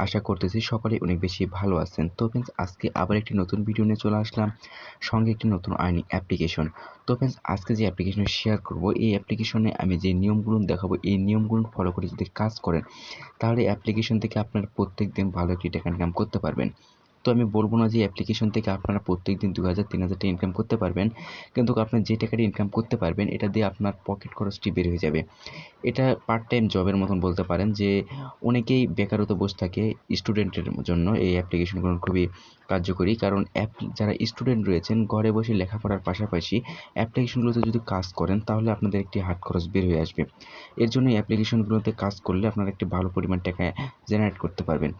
আশা করতেছি সকলেই অনেক বেশি ভালো আছেন। তো ফ্রেন্ডস আজকে আবার একটি নতুন ভিডিও নিয়ে চলে আসলাম, সঙ্গে একটি নতুন আর্নিং অ্যাপ্লিকেশন। তো ফ্রেন্ডস আজকে যে অ্যাপ্লিকেশন শেয়ার করব, এই অ্যাপ্লিকেশনে আমি যে নিয়মগুলো দেখাবো, এই নিয়মগুলো ফলো করে যদি কাজ করেন, তাহলে অ্যাপ্লিকেশন থেকে আপনারা প্রত্যেকদিন ভালো একটি টাকা ইনকাম করতে পারবেন। তো আমি বলবো না যে অ্যাপ্লিকেশন থেকে আপনারা প্রত্যেকদিন 2000-3000 টাকা ইনকাম করতে পারবেন, কিন্তু আপনার যে টাকাটি ইনকাম করতে পারবেন এটা দিয়ে আপনার পকেট খরচটি বের হয়ে যাবে। এটা পার্ট টাইম জবের মতন বলতে পারেন, যে অনেকেই বেকারত্ব বসে থাকে। স্টুডেন্টের জন্য এই অ্যাপ্লিকেশনগুলো খুবই কার্যকরী, কারণ যারা স্টুডেন্ট রয়েছেন ঘরে বসে লেখাপড়ার পাশাপাশি অ্যাপ্লিকেশনগুলোতে যদি কাজ করেন, তাহলে আপনাদের একটি হাত খরচ বের হয়ে আসবে। এর জন্য এই অ্যাপ্লিকেশনগুলোতে কাজ করলে আপনারা একটি ভালো পরিমাণ টাকা জেনারেট করতে পারবেন।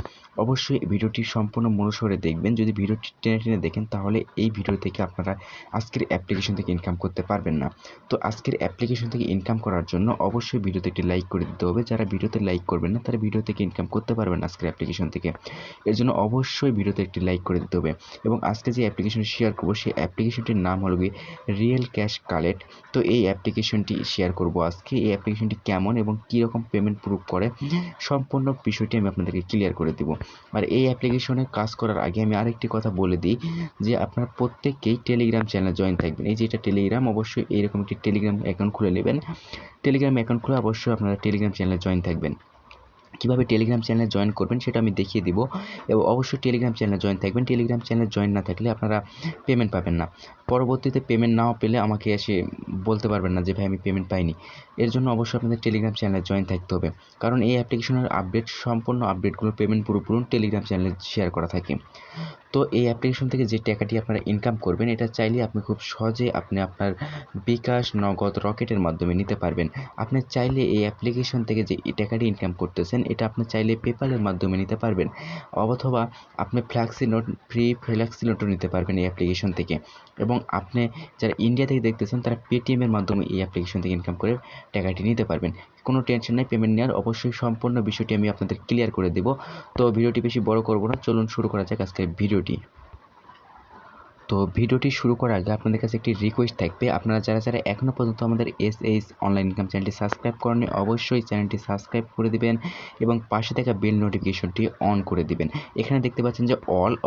অবশ্যই ভিডিওটি সম্পূর্ণ মনোযোগে দেখবেন। যদি ভিডিওটি টেনে টেনে দেখেন, তাহলে এই ভিডিও থেকে আপনারা আজকের অ্যাপ্লিকেশন থেকে ইনকাম করতে পারবেন না। তো আজকের অ্যাপ্লিকেশন থেকে ইনকাম করার জন্য অবশ্যই ভিডিওতে একটি লাইক করে দিতে হবে। যারা ভিডিওতে লাইক করবেন না, তারা ভিডিও থেকে ইনকাম করতে পারবেন না আজকের অ্যাপ্লিকেশন থেকে। এর জন্য অবশ্যই ভিডিওতে একটি লাইক করে দিতে হবে। এবং আজকে যে অ্যাপ্লিকেশন শেয়ার করবো, সেই অ্যাপ্লিকেশনটির নাম হলো গিয়ে রিয়েল ক্যাশ কালেক্ট। তো এই অ্যাপ্লিকেশনটি শেয়ার করব আজকে। এই অ্যাপ্লিকেশনটি কেমন এবং কীরকম পেমেন্ট প্রুফ করে, সম্পূর্ণ বিষয়টি আমি আপনাদেরকে ক্লিয়ার করে দিব। আর এই অ্যাপ্লিকেশনে কাজ করার আগে আমি আরেকটি কথা বলে দিই, যে আপনারা প্রত্যেককেই টেলিগ্রাম চ্যানেলে জয়েন থাকবেন। এই যে এটা টেলিগ্রাম, অবশ্যই এইরকম একটি টেলিগ্রাম অ্যাকাউন্ট খুলে নেবেন। টেলিগ্রাম অ্যাকাউন্ট খুলে অবশ্যই আপনারা টেলিগ্রাম চ্যানেলে জয়েন থাকবেন। কীভাবে টেলিগ্রাম চ্যানেলে জয়েন করবেন সেটা আমি দেখিয়ে দিব, এবং অবশ্যই টেলিগ্রাম চ্যানেলে জয়েন থাকবেন। টেলিগ্রাম চ্যানেলে জয়েন না থাকলে আপনারা পেমেন্ট পাবেন না। পরবর্তীতে পেমেন্ট নাও পেলে আমাকে এসে বলতে পারবেন না যে ভাই আমি পেমেন্ট পাইনি। এর জন্য অবশ্যই আপনাদের টেলিগ্রাম চ্যানেলে জয়েন থাকতে হবে, কারণ এই অ্যাপ্লিকেশনের সম্পূর্ণ আপডেটগুলো পেমেন্ট পুরোপুরি টেলিগ্রাম চ্যানেলে শেয়ার করা থাকে। তো এই অ্যাপ্লিকেশন থেকে যে টাকাটি আপনারা ইনকাম করবেন, এটা চাইলে আপনি খুব সহজে আপনার বিকাশ, নগদ, রকেটের মাধ্যমে নিতে পারবেন। আপনি চাইলে এই অ্যাপ্লিকেশন থেকে যে টাকাটি ইনকাম করতেছেন, এটা আপনি চাইলে পেপ্যালের মাধ্যমে নিতে পারবেন, অথবা আপনি ফ্লেক্সি নোটও নিতে পারবেন এই অ্যাপ্লিকেশন থেকে। এবং আপনি যারা ইন্ডিয়া থেকে দেখতেছেন, তারা পেটিএমের মাধ্যমে এই অ্যাপ্লিকেশন থেকে ইনকাম করে টাকাটি নিতে পারবেন। কোনো টেনশন নেই পেমেন্ট নেওয়ার। অবশ্যই সম্পূর্ণ বিষয়টি আমি আপনাদের ক্লিয়ার করে দেব। তো ভিডিওটি বেশি বড় করব না, চলুন শুরু করা যাক আজকের ভিডিওটি। তো ভিডিওটি শুরু করার আগে আপনাদের কাছে একটি রিকোয়েস্ট থাকবে, আপনারা যারা এখনও পর্যন্ত আমাদের এস অনলাইন ইনকাম চ্যানেলটি সাবস্ক্রাইব করেননি, অবশ্যই চ্যানেলটি সাবস্ক্রাইব করে দিবেন এবং পাশে থাকা বেল নোটিফিকেশনটি অন করে দিবেন। এখানে দেখতে পাচ্ছেন যে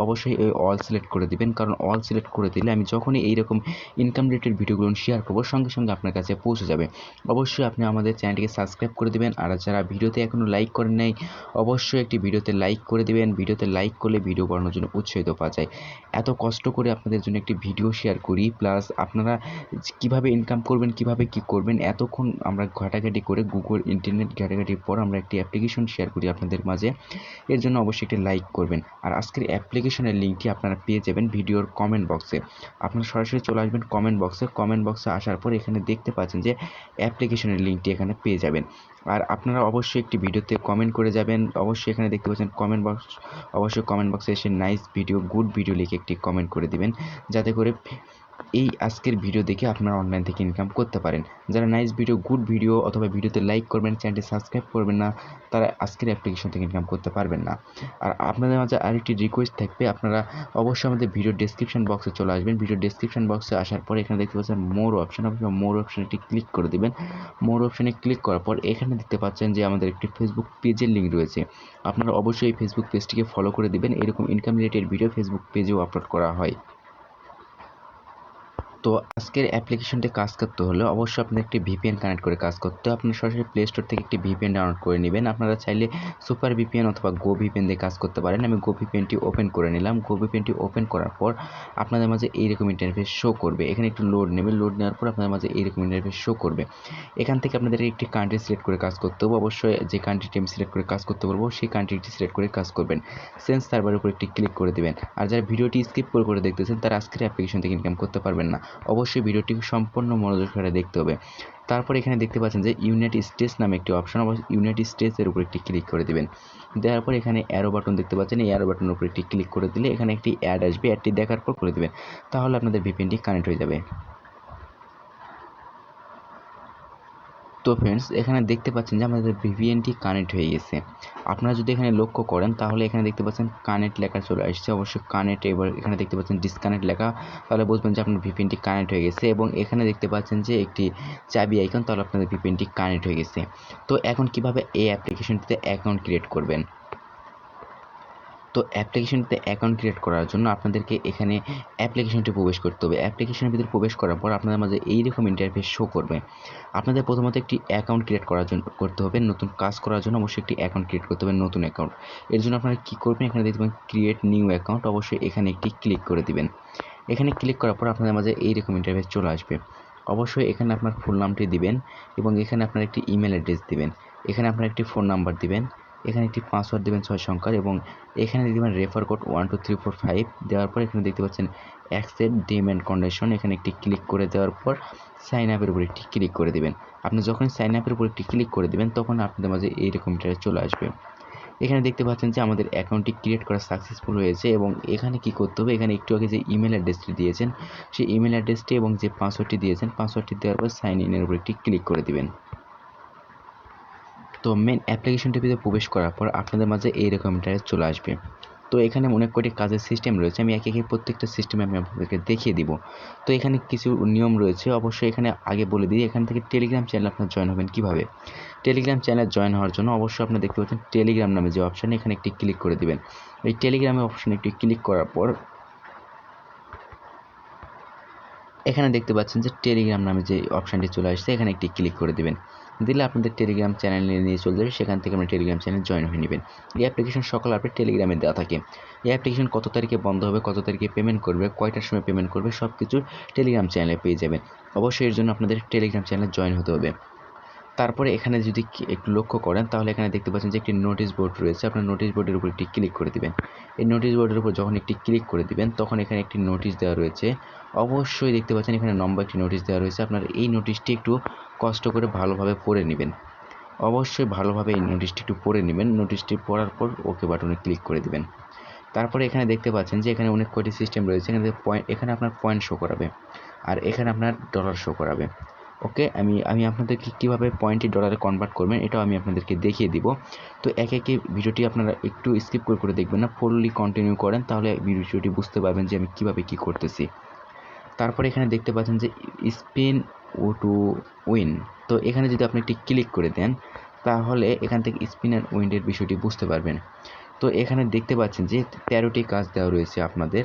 অবশ্যই এই অল সিলেক্ট করে দিবেন, কারণ অল সিলেক্ট করে দিলে আমি যখনই এইরকম ইনকাম রিলেটেড ভিডিওগুলো শেয়ার করবো, সঙ্গে সঙ্গে আপনার কাছে পৌঁছে যাবে। অবশ্যই আপনি আমাদের চ্যানেলটিকে সাবস্ক্রাইব করে দিবেন। আর যারা ভিডিওতে এখনও লাইক করেন নাই, অবশ্যই একটি ভিডিওতে লাইক করে দিবেন। ভিডিওতে লাইক করলে ভিডিও বানানোর জন্য উৎসাহিত পাওয়া যায়। এত কষ্ট করে আপনাদের জন্য একটি ভিডিও শেয়ার করি, প্লাস আপনারা কিভাবে ইনকাম করবেন, কিভাবে কি করবেন, এতক্ষণ আমরা ঘাটাঘাটি করে গুগল ইন্টারনেট ঘাটাঘাটির পর আমরা একটি অ্যাপ্লিকেশন শেয়ার করি আপনাদের মাঝে। এর জন্য অবশ্যই একটি লাইক করবেন। আর আজকের অ্যাপ্লিকেশনের লিঙ্কটি আপনারা পেয়ে যাবেন ভিডিওর কমেন্ট বক্সে। আপনারা সরাসরি চলে আসবেন কমেন্ট বক্সে আসার পর এখানে দেখতে পাচ্ছেন যে অ্যাপ্লিকেশনের লিঙ্কটি এখানে পেয়ে যাবেন। আর আপনারা অবশ্যই একটি ভিডিওতে কমেন্ট করে যাবেন। অবশ্যই এখানে দেখতে পাচ্ছেন কমেন্ট বক্স, অবশ্যই কমেন্ট বক্সে এসে নাইস ভিডিও, গুড ভিডিও লিখে একটি কমেন্ট করে দিবেন, যাতে করে এই আজকের ভিডিও দেখে আপনারা অনলাইন থেকে ইনকাম করতে পারেন। যারা নাইস ভিডিও, গুড ভিডিও অথবা ভিডিওতে লাইক করবেন, চ্যানেলটি সাবস্ক্রাইব করবেন না, তারা আজকের অ্যাপ্লিকেশন থেকে ইনকাম করতে পারবেন না। আর আপনাদের মাঝে আরেকটি রিকোয়েস্ট থাকবে, আপনারা অবশ্যই আমাদের ভিডিও ডেসক্রিপশন বক্সে চলে আসবেন। ভিডিও ডেসক্রিপশন বক্সে আসার পর এখানে দেখতে পাচ্ছেন মোর অপশানে একটি ক্লিক করে দেবেন। মোর অপশানে ক্লিক করার পর এখানে দেখতে পাচ্ছেন যে আমাদের একটি ফেসবুক পেজের লিঙ্ক রয়েছে। আপনারা অবশ্যই এই ফেসবুক পেজটিকে ফলো করে দিবেন। এরকম ইনকাম রিলেটেড ভিডিও ফেসবুক পেজেও আপলোড করা হয়। তো আজকের অ্যাপ্লিকেশনটি কাজ করতে হলে অবশ্যই আপনাদের একটি ভিপিএন কানেক্ট করে কাজ করতে হবে। আপনারা সরাসরি প্লে স্টোর থেকে একটি ভিপিএন ডাউনলোড করে নেবেন। আপনারা চাইলে সুপার ভিপিএন অথবা গো ভিপিএন দিয়ে কাজ করতে পারেন। আমি গো ভিপিএনটি ওপেন করে নিলাম। গো ভিপিএনটি ওপেন করার পর আপনাদের মাঝে এইরকম ইন্টারফেস শো করবে। এখানে একটু লোড নেবে, লোড নেওয়ার পর আপনাদের মাঝে এইরকম ইন্টারফেস শো করবে। এখান থেকে আপনাদের একটি কান্ট্রি সিলেক্ট করে কাজ করতে হবে। অবশ্যই যে কান্ট্রিটি আমি সিলেক্ট করে কাজ করতে পারবো, সেই কান্ট্রিটি সিলেক্ট করে কাজ করবেন। সেন্স সার্ভারের উপর একটি ক্লিক করে দেবেন। আর যারা ভিডিওটি স্কিপ করে দেখতেছেন, তারা আজকের অ্যাপ্লিকেশন থেকে ইনকাম করতে পারবেন না। অবশ্যই ভিডিওটি সম্পূর্ণ মনোযোগ সহকারে দেখতে হবে। তারপর এখানে দেখতে পাচ্ছেন যে ইউনাইটেড স্টেটস নামে একটি অপশন, অবশ্যই ইউনাইটেড স্টেটসের উপর একটি ক্লিক করে দিবেন। দেওয়ার পর এখানে অ্যারো বাটন দেখতে পাচ্ছেন, এই অ্যারো বাটনের উপর একটি ক্লিক করে দিলে এখানে একটি অ্যাড আসবে। অ্যাডটি দেখার পর করে দিবেন, তাহলে আপনাদের ভিপিএনটি কানেক্ট হয়ে যাবে। তো ফ্রেন্ডস এখানে দেখতে পাচ্ছেন যে আমাদের ভিপিএনটি কানেক্ট হয়ে গেছে। আপনারা যদি এখানে লক্ষ্য করেন, তাহলে এখানে দেখতে পাচ্ছেন কানেক্ট লেখা চলে আসছে। অবশ্যই কানেক্ট, এবার এখানে দেখতে পাচ্ছেন ডিসকানেক্ট লেখা, তাহলে বুঝবেন যে আপনার ভিপিএনটি কানেক্ট হয়ে গেছে। এবং এখানে দেখতে পাচ্ছেন যে একটি চাবি আইকন, তাহলে আপনাদের ভিপিএনটি কানেক্ট হয়ে গেছে। তো এখন কিভাবে এই অ্যাপ্লিকেশনটিতে অ্যাকাউন্ট ক্রিয়েট করবেন। তো অ্যাপ্লিকেশনটিতে অ্যাকাউন্ট ক্রিয়েট করার জন্য আপনাদেরকে এখানে অ্যাপ্লিকেশনটি প্রবেশ করতে হবে। অ্যাপ্লিকেশনের ভিতরে প্রবেশ করার পর আপনাদের মাঝে এইরকম ইন্টারফেস শো করবে। আপনাদের প্রথমত একটি অ্যাকাউন্ট ক্রিয়েট করার জন্য করতে হবে, নতুন কাজ করার জন্য অবশ্যই একটি অ্যাকাউন্ট ক্রিয়েট করতে হবে, নতুন অ্যাকাউন্ট। এর জন্য আপনারা কী করবেন, এখানে দেখতে পাবেন ক্রিয়েট নিউ অ্যাকাউন্ট, অবশ্যই এখানে একটি ক্লিক করে দিবেন। এখানে ক্লিক করার পর আপনাদের মাঝে এইরকম ইন্টারফেস চলে আসবে। অবশ্যই এখানে আপনার ফুল নামটি দিবেন এবং এখানে আপনার একটি ইমেল অ্যাড্রেস দিবেন, এখানে আপনার একটি ফোন নাম্বার দিবেন, এখানে একটি পাসওয়ার্ড দেবেন 6 সংখ্যার এবং এখানে দেবেন রেফার কোড 1 2 3 4 5। দেওয়ার পর এখানে দেখতে পাচ্ছেন অ্যাকসেপ্ট ডিম অ্যান্ড কন্ডিশন, এখানে একটি ক্লিক করে দেওয়ার পর সাইন আপের উপর একটি ক্লিক করে দেবেন। আপনি যখন সাইন আপের উপর একটি ক্লিক করে দেবেন তখন আপনাদের মাঝে এইরকম ইন্টারফেস চলে আসবে। এখানে দেখতে পাচ্ছেন যে আমাদের অ্যাকাউন্টটি ক্রিয়েট করা সাকসেসফুল হয়েছে এবং এখানে কি করতে হবে, এখানে একটু আগে যে ইমেল অ্যাড্রেসটি দিয়েছেন সেই ইমেল অ্যাড্রেসটি এবং যে পাসওয়ার্ডটি দিয়েছেন পাসওয়ার্ডটি দেওয়ার পর সাইন ইনের উপর একটি ক্লিক করে দিবেন। তো মেন অ্যাপ্লিকেশনটির ভিতরে প্রবেশ করার পর আপনাদের মাঝে এইরকম ইন্টারফেস চলে আসবে। তো এখানে অনেক কয়টি কাজের সিস্টেম রয়েছে, আমি একে একে প্রত্যেকটা সিস্টেমে আমি আপনাদেরকে দেখিয়ে দিব। তো এখানে কিছু নিয়ম রয়েছে, অবশ্যই এখানে আগে বলে দিই এখান থেকে টেলিগ্রাম চ্যানেল আপনার জয়েন হবেন কীভাবে। টেলিগ্রাম চ্যানেল জয়েন হওয়ার জন্য অবশ্যই আপনি দেখতে পাচ্ছেন টেলিগ্রাম নামে যে অপশান, এখানে একটি ক্লিক করে দিবেন। এই টেলিগ্রামের অপশানে একটি ক্লিক করার পর এখানে দেখতে পাচ্ছেন যে টেলিগ্রাম নামে যে অপশানটি চলে আসছে, এখানে একটি ক্লিক করে দিবেন। দিলে আপনাদের টেলিগ্রাম চ্যানেলে নিয়ে চলে যাবে, সেখান থেকে আপনি টেলিগ্রাম চ্যানেল জয়েন হয়ে নেবেন। এই অ্যাপ্লিকেশন সকল আপডেট টেলিগ্রামে দেওয়া থাকে। এই অ্যাপ্লিকেশন কত তারিখে বন্ধ হবে, কত তারিখে পেমেন্ট করবে, কয়টার সময় পেমেন্ট করবে, সব কিছু টেলিগ্রাম চ্যানেলে পেয়ে যাবেন। অবশ্যই এর জন্য আপনাদের টেলিগ্রাম চ্যানেলে জয়েন হতে হবে। তারপরে এখানে যদি একটু লক্ষ্য করেন তাহলে এখানে দেখতে পাচ্ছেন যে একটি নোটিশ বোর্ড রয়েছে, আপনার নোটিশ বোর্ডের উপর একটি ক্লিক করে দিবেন। এই নোটিশ বোর্ডের উপর যখন একটি ক্লিক করে দিবেন তখন এখানে একটি নোটিশ দেওয়া রয়েছে, অবশ্যই দেখতে পাচ্ছেন এখানে লম্বা একটি নোটিশ দেওয়া রয়েছে। আপনার এই নোটিশটি একটু কষ্ট করে ভালোভাবে পড়ে নেবেন, অবশ্যই ভালোভাবে এই নোটিশটি একটু পড়ে নেবেন। নোটিশটি পড়ার পর ওকে বাটনে ক্লিক করে দিবেন। তারপরে এখানে দেখতে পাচ্ছেন যে এখানে অনেক কয়টি সিস্টেম রয়েছে, এখানে আপনার পয়েন্ট শো করাবে আর এখানে আপনার ডলার শো করাবে। ওকে, আমি আপনাদেরকে কীভাবে পয়েন্টটি ডলারে কনভার্ট করবেন এটাও আমি আপনাদেরকে দেখিয়ে দিব। তো একে একে ভিডিওটি আপনারা একটু স্কিপ করে দেখবেন না, ফুললি কন্টিনিউ করেন তাহলে ভিডিওটি বুঝতে পারবেন যে আমি কীভাবে কী করতেছি। তারপরে এখানে দেখতে পাচ্ছেন যে স্পিন ও টু উইন, তো এখানে যদি আপনি একটি ক্লিক করে দেন তাহলে এখান থেকে স্পিন অ্যান্ড উইন্ডের বিষয়টি বুঝতে পারবেন। তো এখানে দেখতে পাচ্ছেন যে 13টি কাজ দেওয়া রয়েছে আপনাদের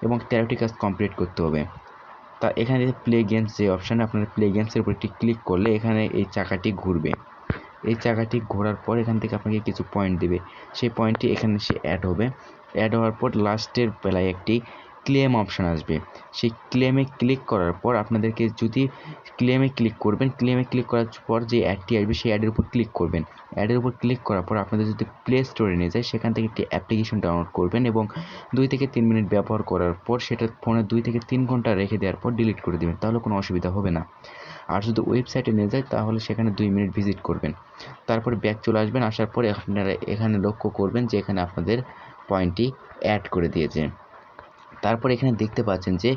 এবং 13টি কাজ কমপ্লিট করতে হবে। তা এখানে যে প্লে গেমস যে অপশানে আপনার প্লে গেমসের উপর একটি ক্লিক করলে এখানে এই চাকাটি ঘুরবে। এই চাকাটি ঘোরার পর এখান থেকে আপনাকে কিছু পয়েন্ট দেবে, সেই পয়েন্টটি এখানে সে অ্যাড হবে। অ্যাড হওয়ার পর লাস্টের বেলায় একটি ক্লেম অপশান আসবে, সেই ক্লেমে ক্লিক করার পর আপনাদেরকে যদি ক্লেমে ক্লিক করবেন, ক্লেমে ক্লিক করার পর যে অ্যাডটি আসবে সেই অ্যাডের উপর ক্লিক করবেন। অ্যাডের উপর ক্লিক করার পর আপনাদের যদি প্লে স্টোরে নিয়ে যায় সেখান থেকে একটি অ্যাপ্লিকেশন ডাউনলোড করবেন এবং 2 থেকে 3 মিনিট ব্যবহার করার পর সেটা ফোনে 2 থেকে 3 ঘন্টা রেখে দেওয়ার পর ডিলিট করে দেবেন, তাহলে কোনো অসুবিধা হবে না। আর যদি ওয়েবসাইটে নিয়ে যায় তাহলে সেখানে 2 মিনিট ভিজিট করবেন, তারপরে ব্যাক চলে আসবেন। আসার পরে আপনারা এখানে লক্ষ্য করবেন যে এখানে আপনাদের পয়েন্টটি অ্যাড করে দিয়েছে। তারপর এখানে দেখতে পাচ্ছেন যে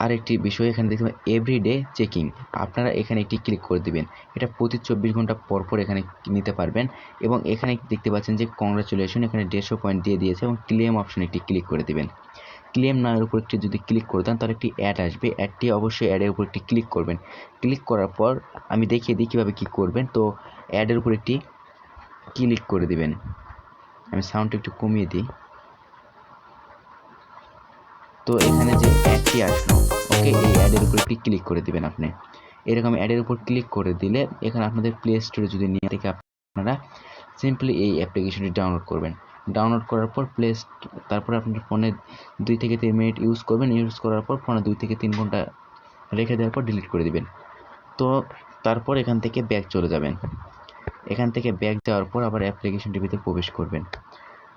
আরেকটি বিষয়, এখানে দেখতে পাবেন এভরিডে চেকিং, আপনারা এখানে একটি ক্লিক করে দিবেন। এটা প্রতি 24 ঘন্টা পর পর এখানে নিতে পারবেন এবং এখানে দেখতে পাচ্ছেন যে কংগ্রাচুলেশন, এখানে 150 পয়েন্ট দিয়ে দিয়েছে এবং ক্লেম অপশানে একটি ক্লিক করে দিবেন। ক্লেম নামের উপর একটি যদি ক্লিক করে দেন তাহলে একটি অ্যাড আসবে, অ্যাডটি অবশ্যই অ্যাডের উপর একটি ক্লিক করবেন। ক্লিক করার পর আমি দেখিয়ে দিই কীভাবে কী করবেন। তো অ্যাডের উপর একটি ক্লিক করে দিবেন, আমি সাউন্ডটা একটু কমিয়ে দিই। তো এখানে যে অ্যাডটি আসলো, ওকে, এই অ্যাডের উপর একটি ক্লিক করে দিবেন। আপনি এরকম অ্যাডের উপর ক্লিক করে দিলে এখানে আপনাদের প্লে স্টোরে যদি নিয়ে থেকে আপনারা সিম্পলি এই অ্যাপ্লিকেশনটি ডাউনলোড করবেন। ডাউনলোড করার পর তারপরে আপনার ফোনে 2 থেকে 3 মিনিট ইউজ করবেন, ইউজ করার পর ফোনে 2 থেকে 3 ঘন্টা রেখে দেওয়ার পর ডিলিট করে দিবেন। তো তারপর এখান থেকে ব্যাক চলে যাবেন। এখান থেকে ব্যাক যাওয়ার পর আবার অ্যাপ্লিকেশনটির ভিতরে প্রবেশ করবেন।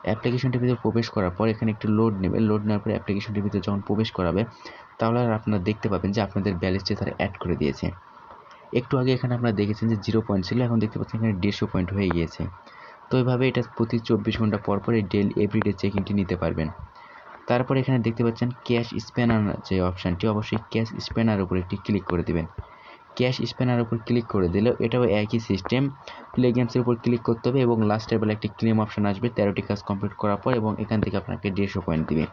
অ্যাপ্লিকেশনটির ভিতরে প্রবেশ করার পর এখানে একটু লোড নেবে, লোড নেওয়ার পর অ্যাপ্লিকেশনটির ভিতরে যখন প্রবেশ করাবে তাহলে আর আপনারা দেখতে পাবেন যে আপনাদের ব্যালেন্সটি তারা অ্যাড করে দিয়েছে। একটু আগে এখানে আপনারা দেখেছেন যে 0 পয়েন্ট ছিল, এখন দেখতে পাচ্ছেন এখানে 150 পয়েন্ট হয়ে গিয়েছে। তো এইভাবে এটা প্রতি 24 ঘন্টা পর পর এই এভরিডে চেকিংটি নিতে পারবেন। তারপর এখানে দেখতে পাচ্ছেন ক্যাশ স্প্যানার যে অপশানটি, অবশ্যই ক্যাশ স্প্যানার উপর একটি ক্লিক করে দেবেন। ক্যাশ স্প্যানার উপর ক্লিক করে দিলেও এটাও একই সিস্টেম, প্লে গেমসের উপর ক্লিক করতে হবে এবং লাস্টের বেলা একটি ক্লেম অপশান আসবে 13টি কাজ কমপ্লিট করার পর এবং এখান থেকে আপনাকে 150 পয়েন্ট দিবে।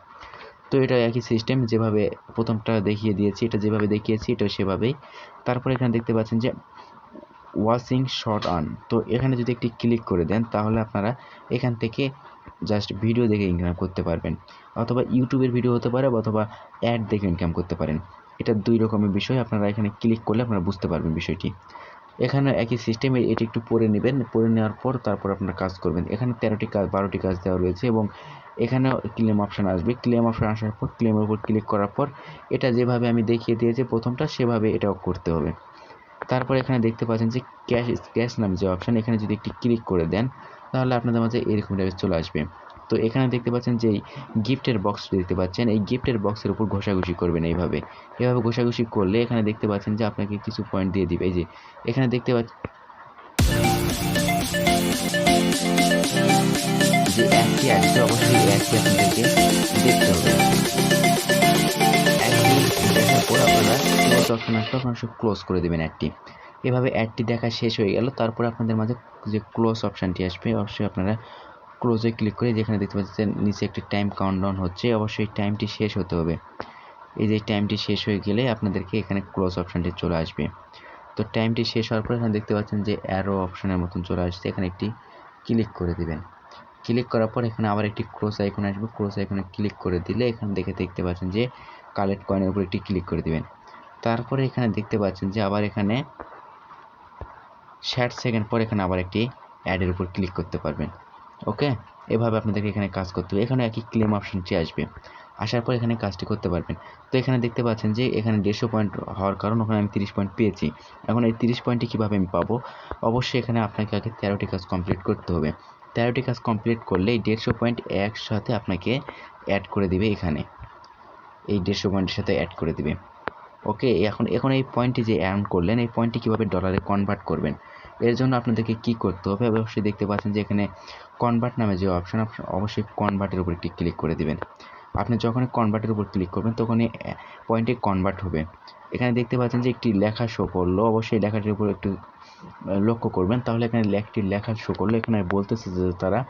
তো এটা একই সিস্টেম, যেভাবে প্রথমটা দেখিয়ে দিয়েছি, এটা যেভাবে দেখিয়েছি এটা সেভাবেই। তারপর এখানে দেখতে পাচ্ছেন যে ওয়াচিং শর্ট অন, তো এখানে যদি একটি ক্লিক করে দেন তাহলে আপনারা এখান থেকে জাস্ট ভিডিও দেখে ইনকাম করতে পারবেন, অথবা ইউটিউবের ভিডিও হতে পারে অথবা অ্যাড দেখে ইনকাম করতে পারেন। এটা 2 রকমের বিষয়। আপনারা এখানে ক্লিক করলে আপনারা বুঝতে পারবেন বিষয়টি। এখানে একই সিস্টেমে এটি একটু পড়ে নেবেন, পড়ে নেওয়ার পর তারপর আপনারা কাজ করবেন। এখানে 13টি কাজ 12টি কাজ দেওয়া রয়েছে এবং এখানেও ক্লেম অপশান আসবে। ক্লেম অপশান আসার পর ক্লেমের উপর ক্লিক করার পর এটা যেভাবে আমি দেখিয়ে দিয়েছি প্রথমটা সেভাবে এটাও করতে হবে। তারপর এখানে দেখতে পাচ্ছেন যে ক্যাশ নামে যে অপশান, এখানে যদি একটি ক্লিক করে দেন তাহলে আপনাদের মাঝে এরকম টাইপের চলে আসবে। তো এখানে দেখতে পাচ্ছেন যে এই গিফটের বক্সটি দেখতে পাচ্ছেন, এই গিফটের বক্সের উপর ঘষাঘষি করবেন এইভাবে ঘষাঘষি করলে এখানে দেখতে পাচ্ছেন যে আপনাকে কিছু পয়েন্ট দিয়ে দিবে। এই যে এখানে দেখতে পাচ্ছেন যে একটি আসবে, অবশ্যই একটি আপনাদেরকে দেখতে হবে। একটি দেখার পর আপনারা ক্লোজ অপশন আসবে, আপনারা সব ক্লোজ করে দেবেন অ্যাডটি। এভাবে অ্যাডটি দেখা শেষ হয়ে গেল। তারপর আপনাদের মাঝে যে ক্লোজ অপশানটি আসবে, অবশ্যই আপনারা ক্লোজে ক্লিক করে যেখানে দেখতে পাচ্ছেন নিচে একটি টাইম কাউন্টডাউন হচ্ছে, অবশ্যই টাইমটি শেষ হতে হবে। এই যে টাইমটি শেষ হয়ে গেলে আপনাদেরকে এখানে ক্লোজ অপশানটি চলে আসবে। তো টাইমটি শেষ হওয়ার পর এখানে দেখতে পাচ্ছেন যে অ্যারো অপশানের মতন চলে আসছে, এখানে একটি ক্লিক করে দিবেন। ক্লিক করার পর এখানে আবার একটি ক্লোজ আইকন আসবে, ক্লোজ আইকনে ক্লিক করে দিলে এখানে দেখতে পাচ্ছেন যে কালেক্ট কয়েনের উপর একটি ক্লিক করে দিবেন। তারপরে এখানে দেখতে পাচ্ছেন যে আবার এখানে 60 সেকেন্ড পর এখানে আবার একটি অ্যাডের উপর ক্লিক করতে পারবেন। ওকে, এভাবে আপনাদেরকে এখানে কাজ করতে হবে। এখানে একই ক্লেম অপশনটি আসবে, আসার পর এখানে কাজটি করতে পারবেন। তো এখানে দেখতে পাচ্ছেন যে এখানে 150 পয়েন্ট হওয়ার কারণ ওখানে আমি 30 পয়েন্ট পেয়েছি। এখন এই 30 পয়েন্টটি কীভাবে আমি পাবো? অবশ্যই এখানে আপনাকে আগে 13টি কাজ কমপ্লিট করতে হবে। 13টি কাজ কমপ্লিট করলে এই 150 পয়েন্ট একসাথে আপনাকে অ্যাড করে দিবে, এখানে এই 150 পয়েন্টের সাথে অ্যাড করে দিবে। ওকে, এখন এই পয়েন্টটি যে আর্ন করলেন, এই পয়েন্টটি কীভাবে ডলারে কনভার্ট করবেন, এর জন্য আপনাদেরকে কি করতে হবে? অবশ্যই দেখতে পাচ্ছেন যে এখানে কনভার্ট নামে যে অপশন, অবশ্যই কনভার্টের উপর একটি ক্লিক করে দিবেন। আপনি যখনই কনভার্টের উপর ক্লিক করবেন তখনই পয়েন্টে কনভার্ট হবে। এখানে দেখতে পাচ্ছেন যে একটি লেখা শো করলো, অবশ্যই লেখাটির উপর একটু লক্ষ্য করবেন, তাহলে এখানে একটি লেখা শো করলো। এখানে বলতেছে যে তারা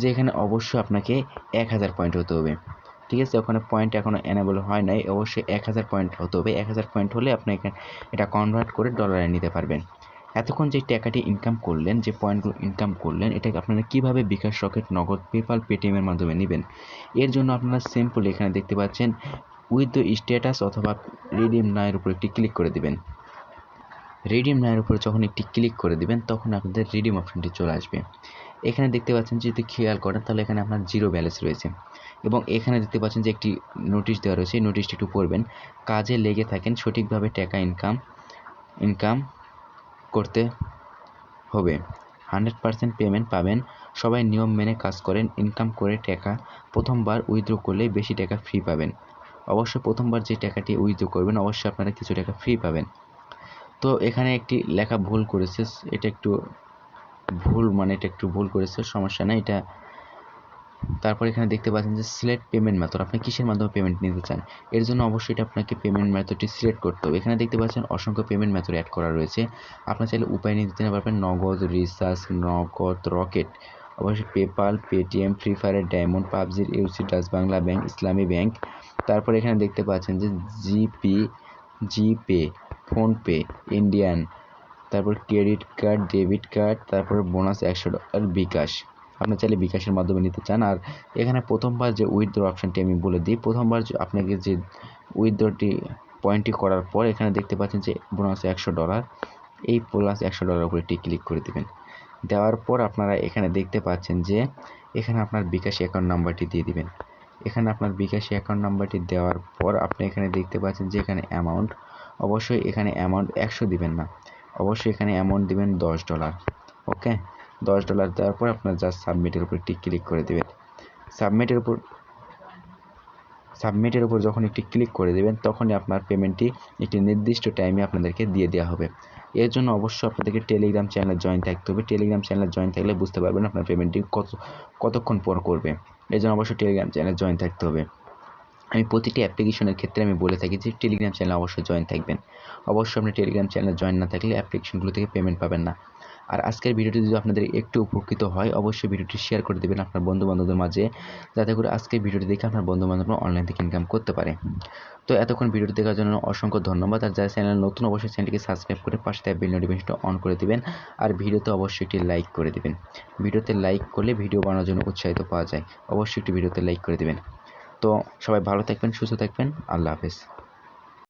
যে এখানে অবশ্যই আপনাকে 1000 পয়েন্ট হতে হবে। ঠিক আছে, ওখানে পয়েন্ট এখনও এনেবল হয় নাই, অবশ্যই 1000 পয়েন্ট হতে হবে। 1000 পয়েন্ট হলে আপনি এখানে এটা কনভার্ট করে ডলারে নিতে পারবেন। এতক্ষণ যে টাকাটি ইনকাম করলেন, যে পয়েন্টগুলো ইনকাম করলেন, এটাকে আপনারা কীভাবে বিকাশ, রকেট, নগদ, পেপাল, পেটিএমের মাধ্যমে নেবেন, এর জন্য আপনারা সিম্পল এখানে দেখতে পাচ্ছেন উইথ দ্য স্ট্যাটাস অথবা রিডিম নাও এর উপর একটি ক্লিক করে দিবেন। রিডিম নাও এর উপর যখন একটি ক্লিক করে দিবেন তখন আপনাদের রিডিম অপশনটি চলে আসবে। এখানে দেখতে পাচ্ছেন যদি খেয়াল করেন তাহলে এখানে আপনার জিরো ব্যালেন্স রয়েছে এবং এখানে দেখতে পাচ্ছেন যে একটি নোটিশ দেওয়া রয়েছে, এই নোটিশটি একটু পড়বেন। কাজে লেগে থাকেন, সঠিকভাবে টাকা ইনকাম করতে হবে, 100% পেমেন্ট পাবেন, সবাই নিয়ম মেনে কাজ করেন, ইনকাম করে টাকা প্রথমবার উইথড্র করলে বেশি টাকা ফ্রি পাবেন। অবশ্যই প্রথমবার যে টাকাটি উইথড্র করবেন অবশ্যই আপনারা কিছু টাকা ফ্রি পাবেন। তো এখানে একটি লেখা ভুল করেছে, এটা একটু ভুল করেছে, সমস্যা নাই এটা। তারপর এখানে দেখতে পাচ্ছেন যে সিলেক্ট পেমেন্ট মেথড, আপনি কিসের মাধ্যমে পেমেন্ট নিতে চান, এর জন্য অবশ্যই এটা আপনাকে পেমেন্ট মেথডটি সিলেক্ট করতে হবে। এখানে দেখতে পাচ্ছেন অসংখ্য পেমেন্ট মেথড অ্যাড করা রয়েছে, আপনার চাইলে উপায় নিতে পারবেন নগদ, রিচার্জ, নগদ, রকেট, অবশ্যই পেপাল, পেটিএম, ফ্রি ফায়ারের ডায়মন্ড, পাবজির ইউসি, ডাচ বাংলা ব্যাংক, ইসলামী ব্যাংক। তারপর এখানে দেখতে পাচ্ছেন যে জিপে, ফোনপে, ইন্ডিয়ান, তারপর ক্রেডিট কার্ড, ডেবিট কার্ড, তারপর বোনাস $100, বিকাশ, আপনার চাইলে বিকাশের মাধ্যমে নিতে চান। আর এখানে প্রথমবার যে উইথড্র অপশানটি আমি বলে দিই, প্রথমবার আপনাকে যে উইথড্রটি পয়েন্টটি করার পর এখানে দেখতে পাচ্ছেন যে বোনাস $100, এই প্লাস $100 উপরে একটি ক্লিক করে দেবেন। দেওয়ার পর আপনারা এখানে দেখতে পাচ্ছেন যে এখানে আপনার বিকাশ অ্যাকাউন্ট নাম্বারটি দিয়ে দিবেন। এখানে আপনার বিকাশ অ্যাকাউন্ট নাম্বারটি দেওয়ার পর আপনি এখানে দেখতে পাচ্ছেন যে এখানে অ্যামাউন্ট, অবশ্যই এখানে অ্যামাউন্ট 100 দিবেন না, অবশ্যই এখানে অ্যামাউন্ট দিবেন $10। ওকে, $10 দেওয়ার পর আপনার জাস্ট সাবমিটের উপর একটি ক্লিক করে দেবেন। সাবমিটের উপর যখন একটি ক্লিক করে দেবেন তখনই আপনার পেমেন্টটি একটি নির্দিষ্ট টাইমে আপনাদেরকে দিয়ে দেওয়া হবে। এর জন্য অবশ্যই আপনাদেরকে টেলিগ্রাম চ্যানেলে জয়েন থাকতে হবে। টেলিগ্রাম চ্যানেলে জয়েন থাকলে বুঝতে পারবেন আপনার পেমেন্টটি কতক্ষণ পর করবে। এর জন্য অবশ্যই টেলিগ্রাম চ্যানেলে জয়েন থাকতে হবে। আমি প্রতিটি অ্যাপ্লিকেশনের ক্ষেত্রে আমি বলে থাকি যে টেলিগ্রাম চ্যানেলে অবশ্যই জয়েন থাকবেন। অবশ্যই আপনি টেলিগ্রাম চ্যানেলে জয়েন না থাকলে অ্যাপ্লিকেশনগুলো থেকে পেমেন্ট পাবেন না। আর আজকের ভিডিওটি যদি আপনাদের একটু উপকৃত হয় অবশ্যই ভিডিওটি শেয়ার করে দেবেন আপনার বন্ধুবান্ধবদের মাঝে, যাতে করে আজকের ভিডিওটি দেখে আপনার বন্ধুবান্ধবরা অনলাইন থেকে ইনকাম করতে পারে। তো এতক্ষণ ভিডিওটি দেখার জন্য অসংখ্য ধন্যবাদ। আর যারা চ্যানেল নতুন অবশ্যই চ্যানেলটিকে সাবস্ক্রাইব করে পাশে থাকা বেল নোটিফিকেশনটা অন করে দিবেন। আর ভিডিওতে অবশ্যই একটি লাইক করে দিবেন। ভিডিওতে লাইক করলে ভিডিও বানানোর জন্য উৎসাহিত পাওয়া যায়। অবশ্যই একটি ভিডিওতে লাইক করে দিবেন। তো সবাই ভালো থাকবেন, সুস্থ থাকবেন। আল্লাহ হাফেজ।